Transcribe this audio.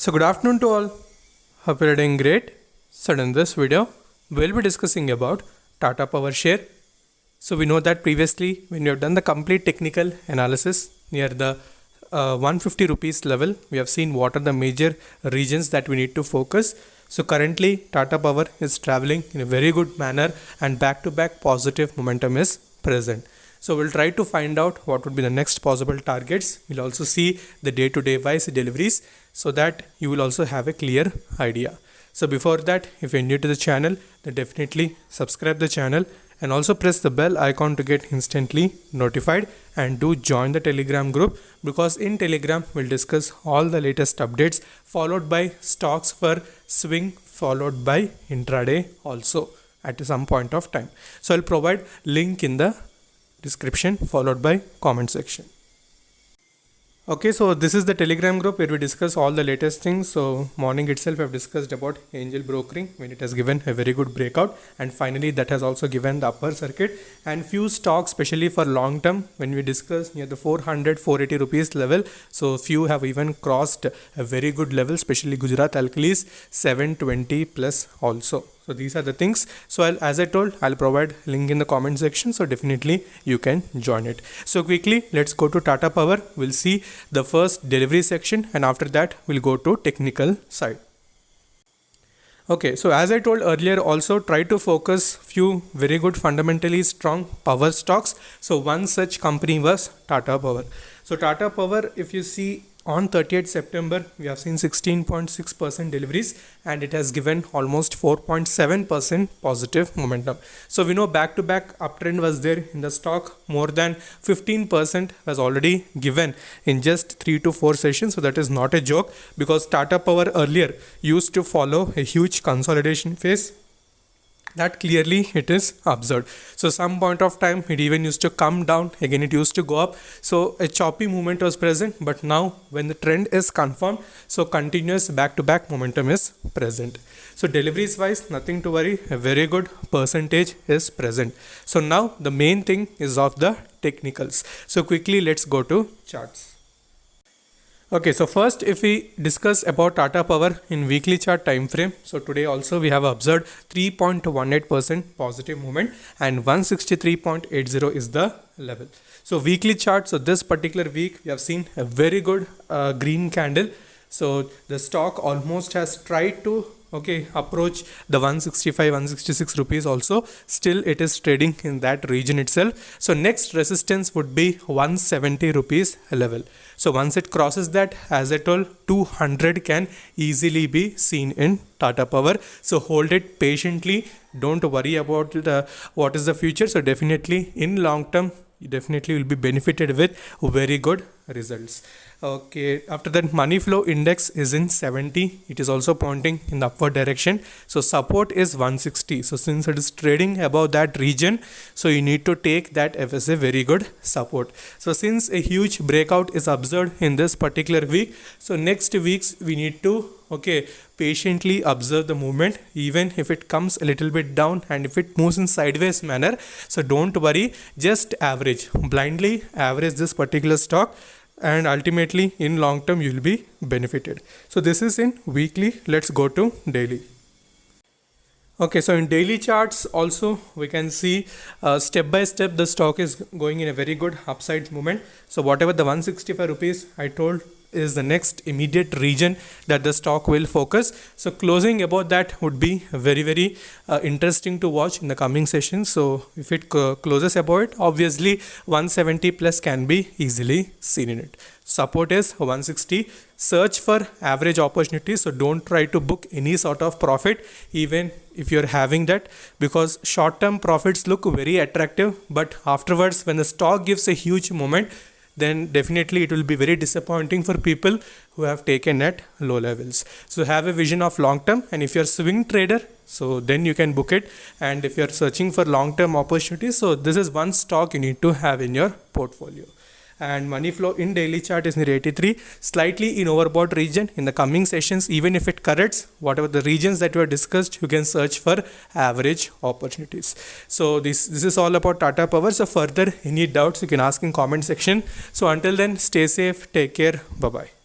So good afternoon to all. Hope you're doing great. So in this video, we'll be discussing about Tata Power share. So we know that previously when we have done the complete technical analysis near the 150 rupees level, we have seen what are the major regions that we need to focus. So currently Tata Power is traveling in a very good manner and back-to-back positive momentum is present. So we'll try to find out what would be the next possible targets. We'll also see the day-to-day wise deliveries so that you will also have a clear idea. So before that, if you're new to the channel, then definitely subscribe the channel and also press the bell icon to get instantly notified, and do join the Telegram group, because in Telegram we'll discuss all the latest updates followed by stocks for swing followed by intraday also at some point of time. So I'll provide link in the description followed by comment section. Okay, so this is the Telegram group where we discuss all the latest things. So morning itself I've discussed about angel brokering when it has given a very good breakout, and finally that has also given the upper circuit, and few stocks especially for long term when we discuss near the 480 rupees level. So few have even crossed a very good level, especially Gujarat Alkalis 720 plus also. So these are the things. So as I told, I'll provide link in the comment section. So definitely you can join it. So quickly, let's go to Tata Power. We'll see the first delivery section, and after that we'll go to technical side. Okay, so as I told earlier, also try to focus few very good fundamentally strong power stocks. So one such company was Tata Power. So Tata Power, if you see, on 30th September, we have seen 16.6% deliveries, and it has given almost 4.7% positive momentum. So we know back-to-back uptrend was there in the stock. More than 15% was already given in just 3 to 4 sessions. So that is not a joke, because Tata Power earlier used to follow a huge consolidation phase. That clearly it is observed. So some point of time it even used to come down, again it used to go up. So a choppy movement was present, but now when the trend is confirmed, so continuous back-to-back momentum is present. So deliveries wise, nothing to worry, a very good percentage is present. So now the main thing is of the technicals. So quickly let's go to charts. Okay, so first if we discuss about Tata Power in weekly chart time frame, so today also we have observed 3.18% positive movement and 163.80 is the level. So weekly chart, so this particular week we have seen a very good green candle. So the stock almost has tried to approach the 165 166 rupees also. Still it is trading in that region itself. So next resistance would be 170 rupees level. So once it crosses that, as I told, 200 can easily be seen in Tata Power. So hold it patiently, don't worry about what is the future. So definitely in long term you definitely will be benefited with very good results. Okay, after that, money flow index is in 70. It is also pointing in the upward direction. So support is 160. So since it is trading above that region, so you need to take that as a very good support. So since a huge breakout is observed in this particular week, so next weeks we need to patiently observe the movement, even if it comes a little bit down and if it moves in sideways manner. So don't worry, just average, blindly average this particular stock, and ultimately in long term you will be benefited. So this is in weekly. Let's go to daily. Okay, so in daily charts also we can see step by step the stock is going in a very good upside movement. So whatever the 165 rupees I told is the next immediate region that the stock will focus. So closing above that would be very interesting to watch in the coming sessions. So if it closes above it, obviously 170 plus can be easily seen in it. Support is 160. Search for average opportunities. So don't try to book any sort of profit even if you're having that, because short-term profits look very attractive, but afterwards when the stock gives a huge moment, then definitely it will be very disappointing for people who have taken at low levels. So have a vision of long term, and if you're swing trader, so then you can book it. And if you're searching for long term opportunities, so this is one stock you need to have in your portfolio. And money flow in daily chart is near 83, slightly in overbought region. In the coming sessions, even if it corrects whatever the regions that were discussed, you can search for average opportunities. So this is all about Tata Power. So further any doubts you can ask in comment section. So until then, stay safe, take care, bye bye.